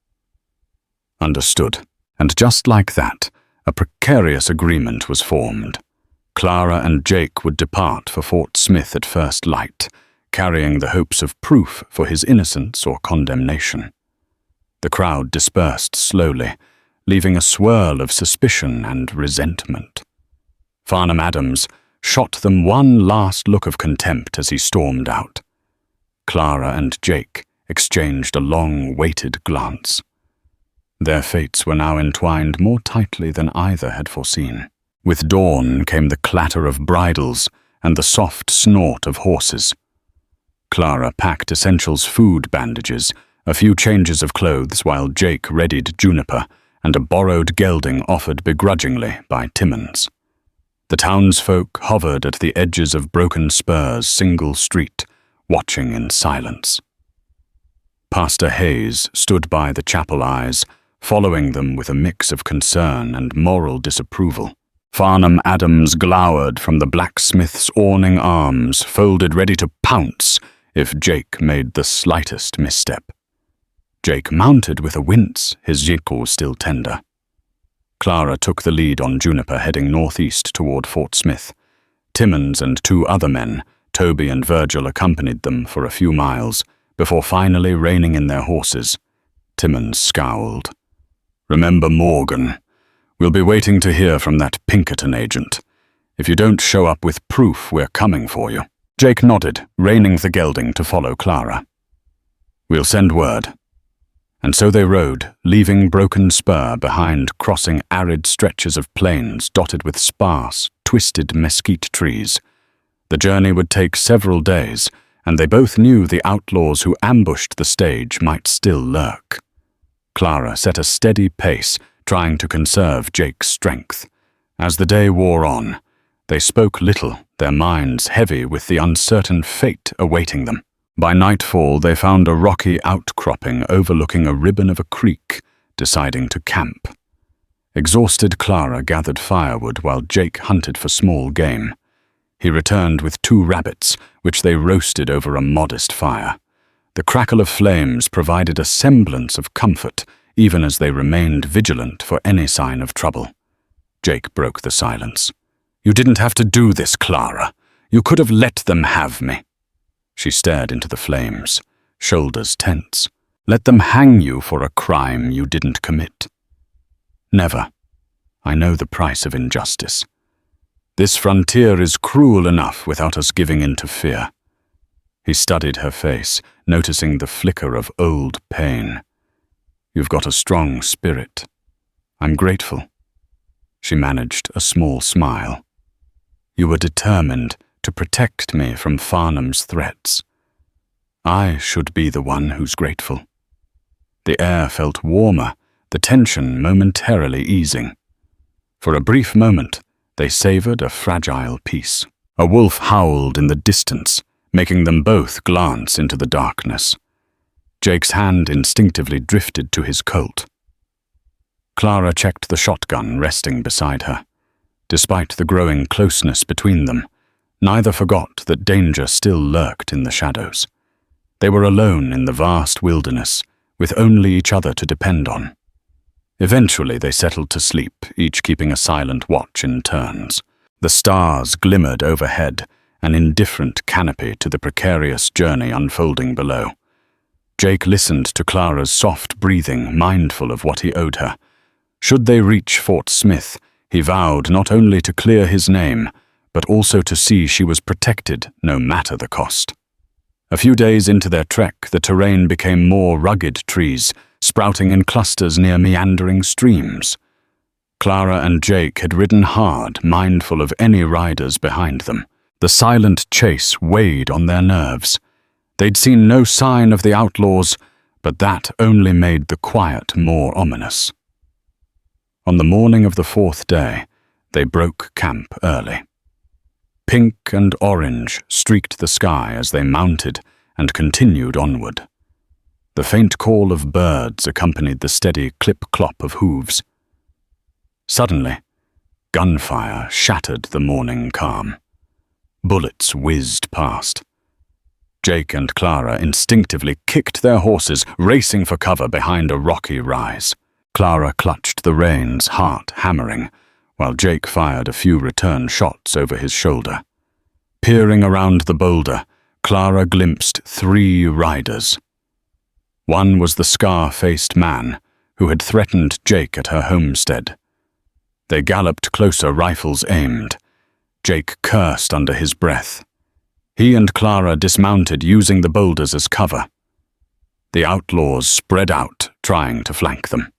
"Understood." And just like that, a precarious agreement was formed. Clara and Jake would depart for Fort Smith at first light, carrying the hopes of proof for his innocence or condemnation. The crowd dispersed slowly, leaving a swirl of suspicion and resentment. Farnham Adams shot them one last look of contempt as he stormed out. Clara and Jake exchanged a long, weighted glance. Their fates were now entwined more tightly than either had foreseen. With dawn came the clatter of bridles and the soft snort of horses. Clara packed Essential's food bandages a few changes of clothes while Jake readied juniper, and a borrowed gelding offered begrudgingly by Timmons. The townsfolk hovered at the edges of Broken Spur's single street, watching in silence. Pastor Hayes stood by the chapel eyes, following them with a mix of concern and moral disapproval. Farnham Adams glowered from the blacksmith's awning arms, folded ready to pounce if Jake made the slightest misstep. Jake mounted with a wince, his yickle still tender. Clara took the lead on Juniper, heading northeast toward Fort Smith. Timmons and two other men, Toby and Virgil, accompanied them for a few miles, before finally reining in their horses. Timmons scowled. "Remember Morgan. We'll be waiting to hear from that Pinkerton agent. If you don't show up with proof, we're coming for you." Jake nodded, reining the gelding to follow Clara. "We'll send word." And so they rode, leaving Broken Spur behind, crossing arid stretches of plains dotted with sparse, twisted mesquite trees. The journey would take several days, and they both knew the outlaws who ambushed the stage might still lurk. Clara set a steady pace, trying to conserve Jake's strength. As the day wore on, they spoke little, their minds heavy with the uncertain fate awaiting them. By nightfall, they found a rocky outcropping overlooking a ribbon of a creek, deciding to camp. Exhausted, Clara gathered firewood while Jake hunted for small game. He returned with 2 rabbits, which they roasted over a modest fire. The crackle of flames provided a semblance of comfort, even as they remained vigilant for any sign of trouble. Jake broke the silence. "You didn't have to do this, Clara. You could have let them have me." She stared into the flames, shoulders tense. "Let them hang you for a crime you didn't commit." "Never. I know the price of injustice. This frontier is cruel enough without us giving in to fear." He studied her face, noticing the flicker of old pain. "You've got a strong spirit. I'm grateful." She managed a small smile. "You were determined to protect me from Farnham's threats. I should be the one who's grateful." The air felt warmer, the tension momentarily easing. For a brief moment, they savored a fragile peace. A wolf howled in the distance, making them both glance into the darkness. Jake's hand instinctively drifted to his Colt. Clara checked the shotgun resting beside her. Despite the growing closeness between them, neither forgot that danger still lurked in the shadows. They were alone in the vast wilderness, with only each other to depend on. Eventually they settled to sleep, each keeping a silent watch in turns. The stars glimmered overhead, an indifferent canopy to the precarious journey unfolding below. Jake listened to Clara's soft breathing, mindful of what he owed her. Should they reach Fort Smith, he vowed not only to clear his name, but also to see she was protected, no matter the cost. A few days into their trek, the terrain became more rugged trees, sprouting in clusters near meandering streams. Clara and Jake had ridden hard, mindful of any riders behind them. The silent chase weighed on their nerves. They'd seen no sign of the outlaws, but that only made the quiet more ominous. On the morning of the 4th day, they broke camp early. Pink and orange streaked the sky as they mounted and continued onward. The faint call of birds accompanied the steady clip-clop of hooves. Suddenly, gunfire shattered the morning calm. Bullets whizzed past. Jake and Clara instinctively kicked their horses, racing for cover behind a rocky rise. Clara clutched the reins, heart hammering, while Jake fired a few return shots over his shoulder. Peering around the boulder, Clara glimpsed 3 riders. One was the scar-faced man who had threatened Jake at her homestead. They galloped closer, rifles aimed. Jake cursed under his breath. He and Clara dismounted, using the boulders as cover. The outlaws spread out, trying to flank them.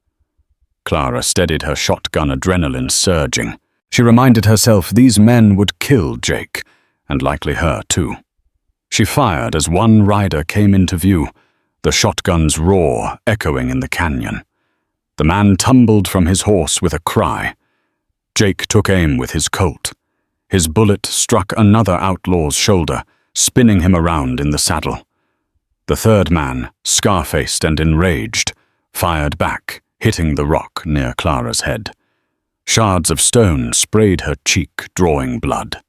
Clara steadied her shotgun, adrenaline surging. She reminded herself these men would kill Jake, and likely her too. She fired as one rider came into view, the shotgun's roar echoing in the canyon. The man tumbled from his horse with a cry. Jake took aim with his Colt. His bullet struck another outlaw's shoulder, spinning him around in the saddle. The third man, scar-faced and enraged, fired back, hitting the rock near Clara's head. Shards of stone sprayed her cheek, drawing blood.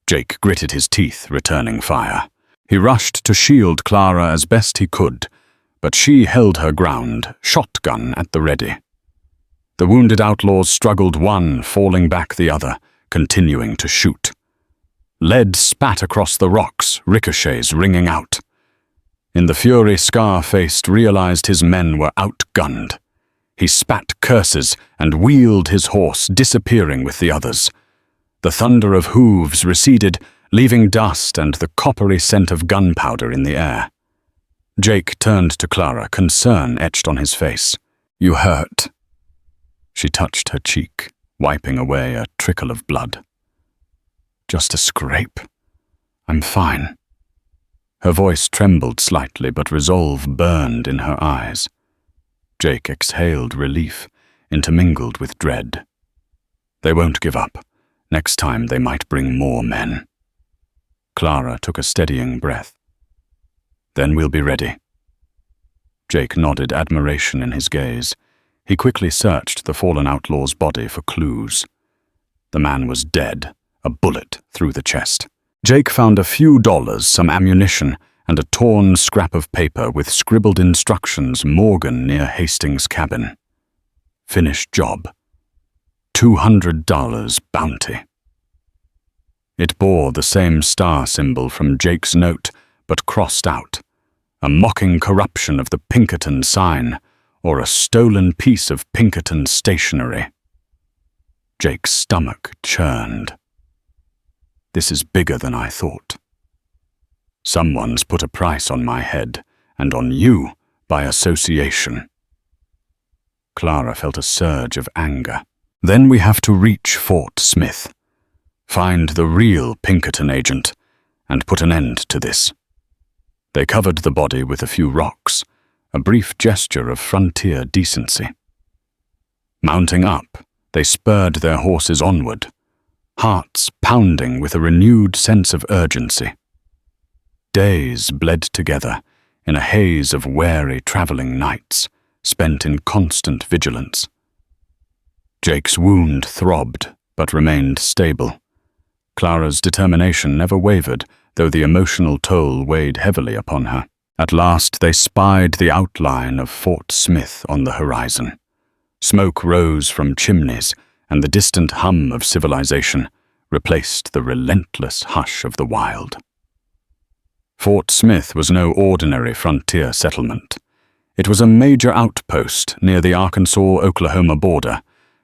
Jake gritted his teeth, returning fire. He rushed to shield Clara as best he could, but she held her ground, shotgun at the ready. The wounded outlaws struggled, one falling back the other, continuing to shoot. Lead spat across the rocks, ricochets ringing out. In the fury, Scar-faced realized his men were outgunned. He spat curses and wheeled his horse, disappearing with the others. The thunder of hooves receded, leaving dust and the coppery scent of gunpowder in the air. Jake turned to Clara, concern etched on his face. "You hurt?" She touched her cheek, wiping away a trickle of blood. "Just a scrape. I'm fine." Her voice trembled slightly, but resolve burned in her eyes. Jake exhaled relief, intermingled with dread. They won't give up. Next time they might bring more men. Clara took a steadying breath. "Then we'll be ready." Jake nodded, admiration in his gaze. He quickly searched the fallen outlaw's body for clues. The man was dead, a bullet through the chest. Jake found a few dollars, some ammunition, and a torn scrap of paper with scribbled instructions, Morgan near Hastings' cabin. Finished job. $200 bounty. It bore the same star symbol from Jake's note, but crossed out. A mocking corruption of the Pinkerton sign, or a stolen piece of Pinkerton stationery. Jake's stomach churned. This is bigger than I thought. Someone's put a price on my head, and on you by association. Clara felt a surge of anger. Then we have to reach Fort Smith, find the real Pinkerton agent, and put an end to this. They covered the body with a few rocks, a brief gesture of frontier decency. Mounting up, they spurred their horses onward, hearts pounding with a renewed sense of urgency. Days bled together in a haze of wary traveling nights, spent in constant vigilance. Jake's wound throbbed, but remained stable. Clara's determination never wavered, though the emotional toll weighed heavily upon her. At last they spied the outline of Fort Smith on the horizon. Smoke rose from chimneys, and the distant hum of civilization replaced the relentless hush of the wild. Fort Smith was no ordinary frontier settlement. It was a major outpost near the Arkansas-Oklahoma border,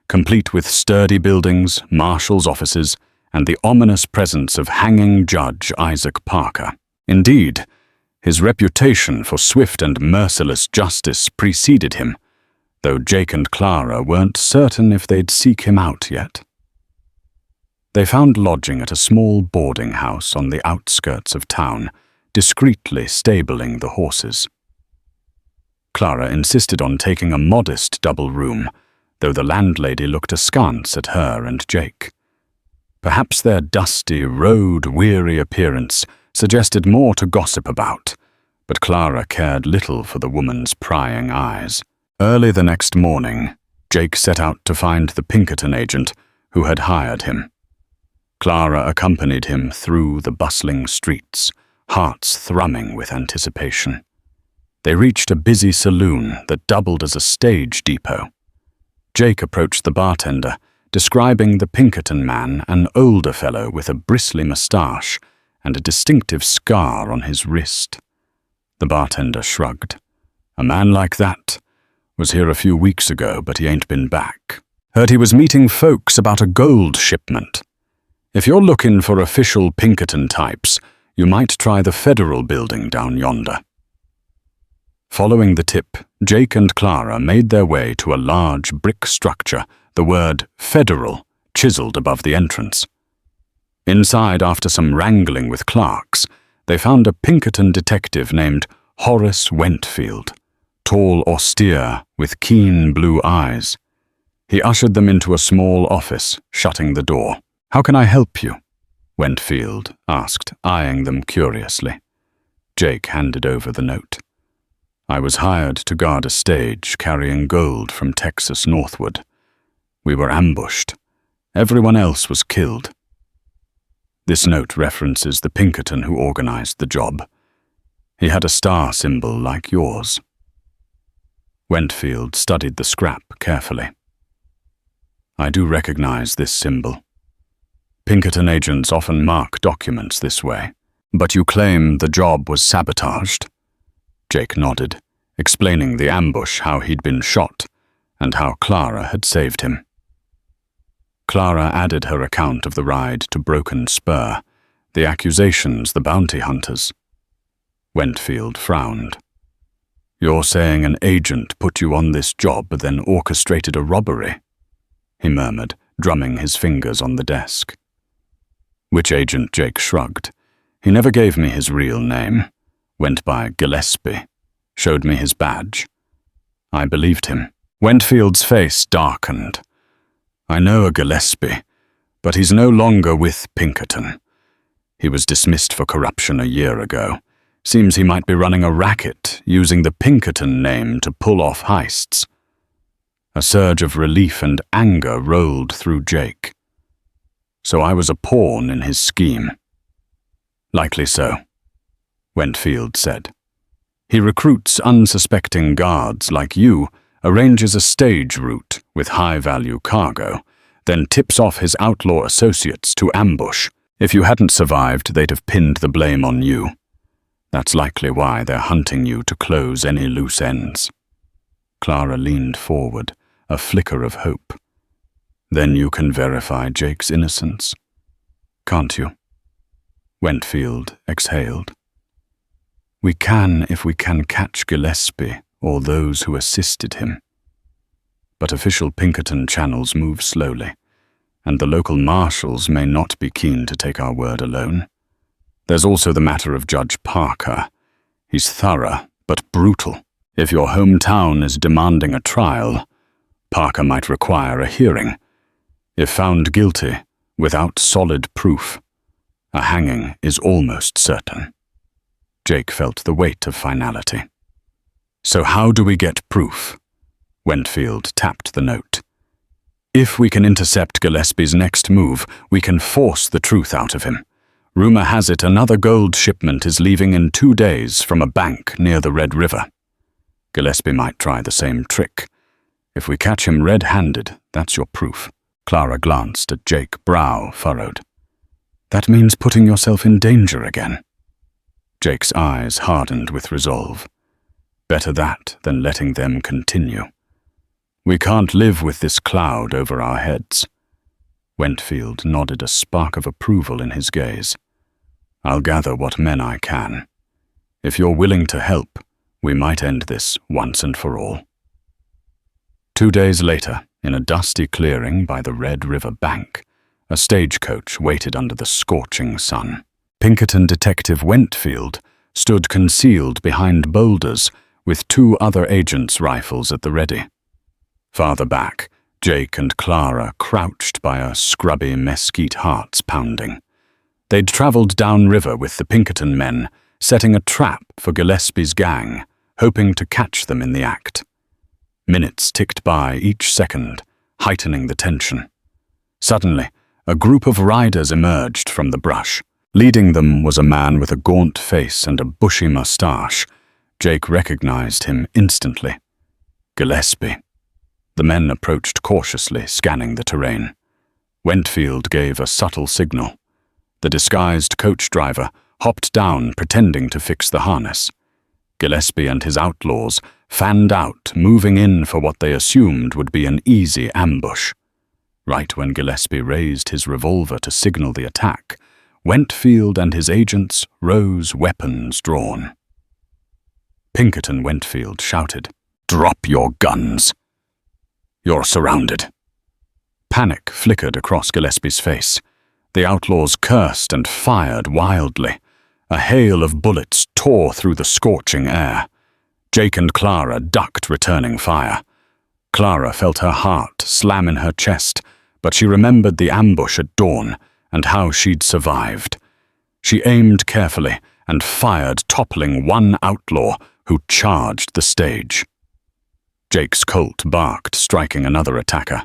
complete with sturdy buildings, marshals' offices, and the ominous presence of hanging Judge Isaac Parker. Indeed, his reputation for swift and merciless justice preceded him, though Jake and Clara weren't certain if they'd seek him out yet. They found lodging at a small boarding house on the outskirts of town, discreetly stabling the horses. Clara insisted on taking a modest double room, though the landlady looked askance at her and Jake. Perhaps their dusty, road-weary appearance suggested more to gossip about, but Clara cared little for the woman's prying eyes. Early the next morning, Jake set out to find the Pinkerton agent who had hired him. Clara accompanied him through the bustling streets, hearts thrumming with anticipation. They reached a busy saloon that doubled as a stage depot. Jake approached the bartender, describing the Pinkerton man, an older fellow with a bristly moustache and a distinctive scar on his wrist. The bartender shrugged. "A man like that was here a few weeks ago, but he ain't been back. Heard he was meeting folks about a gold shipment. If you're looking for official Pinkerton types, you might try the Federal building down yonder." Following the tip, Jake and Clara made their way to a large brick structure, the word Federal chiseled above the entrance. Inside, after some wrangling with clerks, they found a Pinkerton detective named Horace Wentfield, tall, austere, with keen blue eyes. He ushered them into a small office, shutting the door. "How can I help you?" Wentfield asked, eyeing them curiously. Jake handed over the note. "I was hired to guard a stage carrying gold from Texas northward. We were ambushed. Everyone else was killed." This note references the Pinkerton who organized the job. He had a star symbol like yours. Wentfield studied the scrap carefully. "I do recognize this symbol. Pinkerton agents often mark documents this way. But you claim the job was sabotaged?" Jake nodded, explaining the ambush, how he'd been shot, and how Clara had saved him. Clara added her account of the ride to Broken Spur, the accusations, the bounty hunters. Wentfield frowned. "You're saying an agent put you on this job, then orchestrated a robbery?" he murmured, drumming his fingers on the desk. "Which agent?" Jake shrugged. "He never gave me his real name. Went by Gillespie. Showed me his badge. I believed him." Wentfield's face darkened. "I know a Gillespie, but he's no longer with Pinkerton. He was dismissed for corruption a year ago. Seems he might be running a racket, using the Pinkerton name to pull off heists." A surge of relief and anger rolled through Jake. "So I was a pawn in his scheme." "Likely so," Wentfield said. "He recruits unsuspecting guards like you, arranges a stage route with high-value cargo, then tips off his outlaw associates to ambush. If you hadn't survived, they'd have pinned the blame on you. That's likely why they're hunting you to close any loose ends." Clara leaned forward, a flicker of hope. "Then you can verify Jake's innocence, can't you?" Wentfield exhaled. "We can if we can catch Gillespie or those who assisted him. But official Pinkerton channels move slowly, and the local marshals may not be keen to take our word alone. There's also the matter of Judge Parker. He's thorough, but brutal. If your hometown is demanding a trial, Parker might require a hearing. If found guilty, without solid proof, a hanging is almost certain." Jake felt the weight of finality. "So how do we get proof?" Wentfield tapped the note. "If we can intercept Gillespie's next move, we can force the truth out of him. Rumor has it another gold shipment is leaving in 2 days from a bank near the Red River. Gillespie might try the same trick. If we catch him red-handed, that's your proof." Clara glanced at Jake, brow furrowed. "That means putting yourself in danger again." Jake's eyes hardened with resolve. "Better that than letting them continue. We can't live with this cloud over our heads." Wentfield nodded, a spark of approval in his gaze. "I'll gather what men I can. If you're willing to help, we might end this once and for all." 2 days later, in a dusty clearing by the Red River bank, a stagecoach waited under the scorching sun. Pinkerton Detective Wentfield stood concealed behind boulders with 2 other agents' rifles at the ready. Farther back, Jake and Clara crouched by a scrubby mesquite, hearts pounding. They'd traveled downriver with the Pinkerton men, setting a trap for Gillespie's gang, hoping to catch them in the act. Minutes ticked by each second, heightening the tension. Suddenly, a group of riders emerged from the brush. Leading them was a man with a gaunt face and a bushy mustache. Jake recognized him instantly. Gillespie. The men approached cautiously, scanning the terrain. Wentfield gave a subtle signal. The disguised coach driver hopped down, pretending to fix the harness. Gillespie and his outlaws fanned out, moving in for what they assumed would be an easy ambush. Right when Gillespie raised his revolver to signal the attack, Wentfield and his agents rose, weapons drawn. Pinkerton Wentfield shouted, "Drop your guns! You're surrounded." Panic flickered across Gillespie's face. The outlaws cursed and fired wildly. A hail of bullets tore through the scorching air. Jake and Clara ducked returning fire. Clara felt her heart slam in her chest, but she remembered the ambush at dawn and how she'd survived. She aimed carefully and fired, toppling one outlaw who charged the stage. Jake's colt barked, striking another attacker.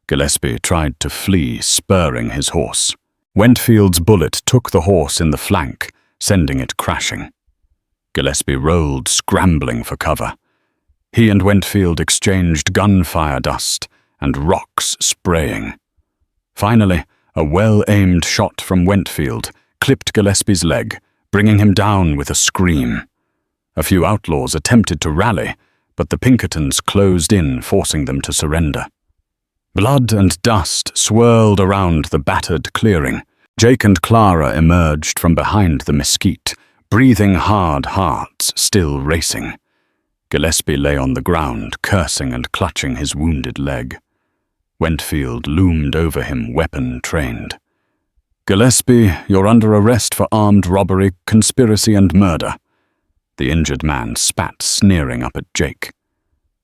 Gillespie tried to flee, spurring his horse. Wentfield's bullet took the horse in the flank, sending it crashing. Gillespie rolled, scrambling for cover. He and Wentfield exchanged gunfire dust and rocks spraying. Finally, a well-aimed shot from Wentfield clipped Gillespie's leg, bringing him down with a scream. A few outlaws attempted to rally, but the Pinkertons closed in, forcing them to surrender. Blood and dust swirled around the battered clearing. Jake and Clara emerged from behind the mesquite, breathing hard, hearts still racing. Gillespie lay on the ground, cursing and clutching his wounded leg. Wentfield loomed over him, weapon trained. "Gillespie, you're under arrest for armed robbery, conspiracy and murder." The injured man spat, sneering up at Jake.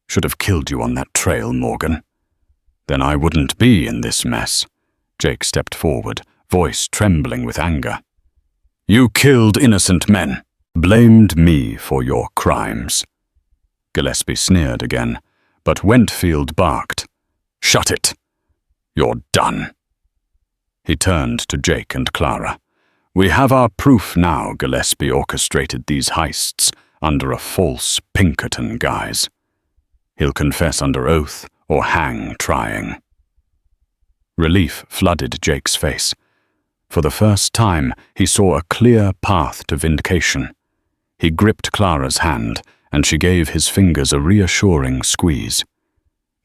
"Should have killed you on that trail, Morgan." "Then I wouldn't be in this mess." Jake stepped forward, voice trembling with anger. "You killed innocent men, blamed me for your crimes." Gillespie sneered again, but Wentfield barked, "Shut it! You're done." He turned to Jake and Clara. "We have our proof now Gillespie orchestrated these heists under a false Pinkerton guise. He'll confess under oath or hang trying." Relief flooded Jake's face. For the first time, he saw a clear path to vindication. He gripped Clara's hand, and she gave his fingers a reassuring squeeze.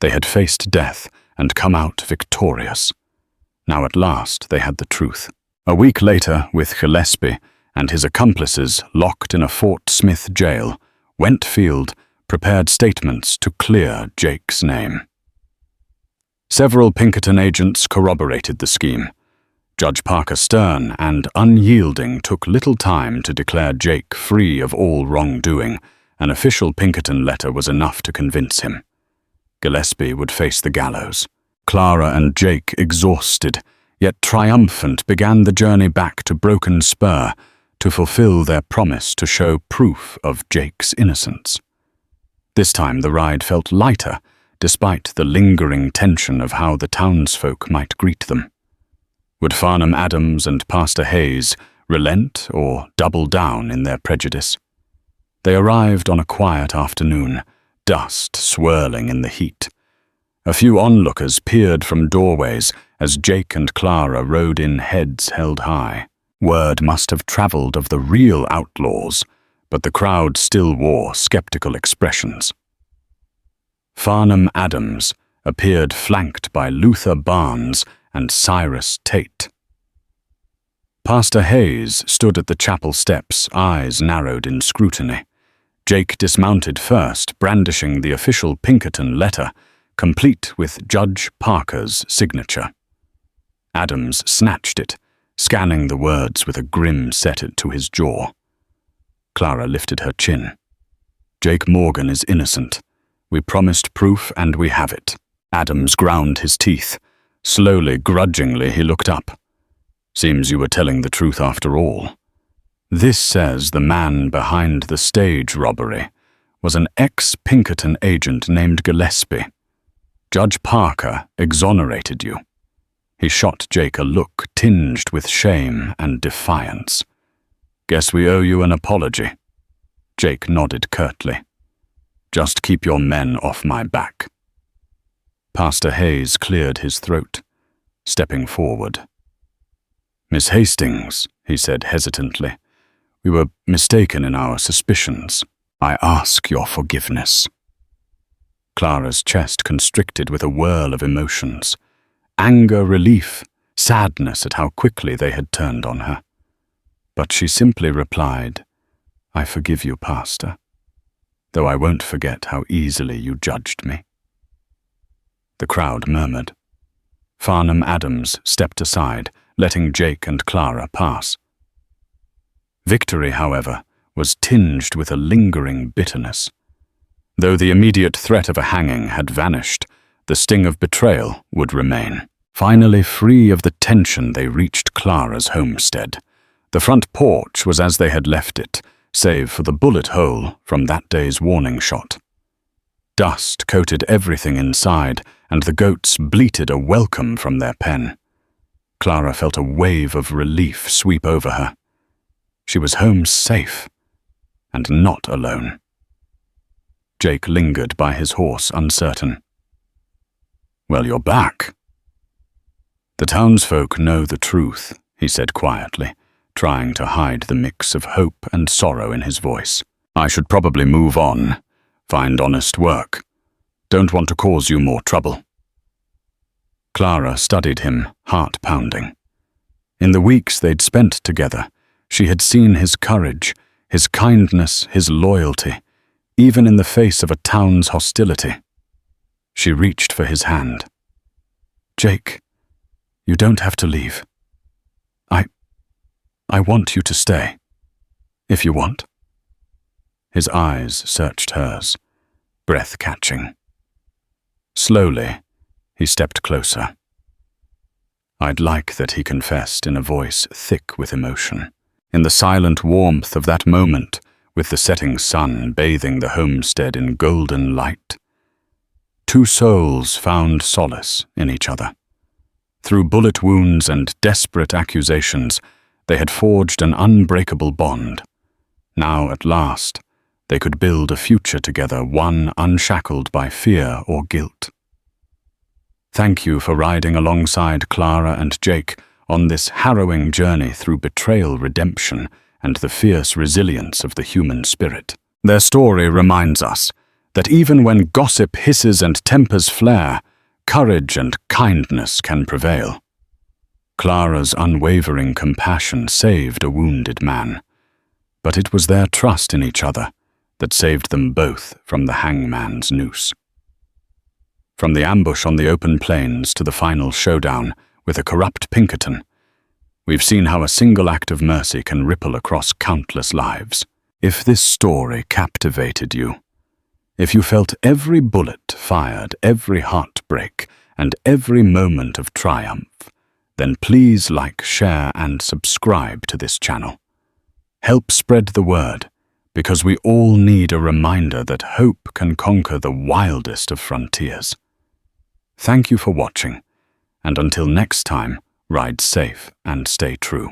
They had faced death and come out victorious. Now at last they had the truth. A week later, with Gillespie and his accomplices locked in a Fort Smith jail, Wentfield prepared statements to clear Jake's name. Several Pinkerton agents corroborated the scheme. Judge Parker, stern and unyielding, took little time to declare Jake free of all wrongdoing. An official Pinkerton letter was enough to convince him. Gillespie would face the gallows. Clara and Jake, exhausted, yet triumphant, began the journey back to Broken Spur to fulfill their promise to show proof of Jake's innocence. This time the ride felt lighter, despite the lingering tension of how the townsfolk might greet them. Would Farnham Adams and Pastor Hayes relent or double down in their prejudice? They arrived on a quiet afternoon, dust swirling in the heat. A few onlookers peered from doorways as Jake and Clara rode in, heads held high. Word must have traveled of the real outlaws, but the crowd still wore skeptical expressions. Farnham Adams appeared flanked by Luther Barnes and Cyrus Tate. Pastor Hayes stood at the chapel steps, eyes narrowed in scrutiny. Jake dismounted first, brandishing the official Pinkerton letter, complete with Judge Parker's signature. Adams snatched it, scanning the words with a grim set to his jaw. Clara lifted her chin. "Jake Morgan is innocent. We promised proof and we have it." Adams ground his teeth. Slowly, grudgingly, he looked up. "Seems you were telling the truth after all. This says the man behind the stage robbery was an ex-Pinkerton agent named Gillespie. Judge Parker exonerated you." He shot Jake a look tinged with shame and defiance. "Guess we owe you an apology." Jake nodded curtly. "Just keep your men off my back." Pastor Hayes cleared his throat, stepping forward. "Miss Hastings," he said hesitantly, "we were mistaken in our suspicions. I ask your forgiveness." Clara's chest constricted with a whirl of emotions. Anger, relief, sadness at how quickly they had turned on her. But she simply replied, "I forgive you, Pastor, though I won't forget how easily you judged me." The crowd murmured. Farnham Adams stepped aside, letting Jake and Clara pass. Victory, however, was tinged with a lingering bitterness. Though the immediate threat of a hanging had vanished, the sting of betrayal would remain. Finally free of the tension, they reached Clara's homestead. The front porch was as they had left it, save for the bullet hole from that day's warning shot. Dust coated everything inside, and the goats bleated a welcome from their pen. Clara felt a wave of relief sweep over her. She was home safe, and not alone. Jake lingered by his horse, uncertain. "Well, you're back." "The townsfolk know the truth," he said quietly, trying to hide the mix of hope and sorrow in his voice. "I should probably move on, find honest work. Don't want to cause you more trouble." Clara studied him, heart-pounding. In the weeks they'd spent together, she had seen his courage, his kindness, his loyalty, even in the face of a town's hostility. She reached for his hand. "Jake, you don't have to leave. I want you to stay, if you want." His eyes searched hers, breath-catching. Slowly, he stepped closer. "I'd like that," he confessed in a voice thick with emotion. In the silent warmth of that moment, with the setting sun bathing the homestead in golden light, two souls found solace in each other. Through bullet wounds and desperate accusations, they had forged an unbreakable bond. Now, at last, they could build a future together, one unshackled by fear or guilt. Thank you for riding alongside Clara and Jake on this harrowing journey through betrayal, redemption, and the fierce resilience of the human spirit. Their story reminds us that even when gossip hisses and tempers flare, courage and kindness can prevail. Clara's unwavering compassion saved a wounded man, but it was their trust in each other that saved them both from the hangman's noose. From the ambush on the open plains to the final showdown with a corrupt Pinkerton, we've seen how a single act of mercy can ripple across countless lives. If this story captivated you, if you felt every bullet fired, every heartbreak, and every moment of triumph, then please like, share, and subscribe to this channel. Help spread the word, because we all need a reminder that hope can conquer the wildest of frontiers. Thank you for watching, and until next time, ride safe and stay true.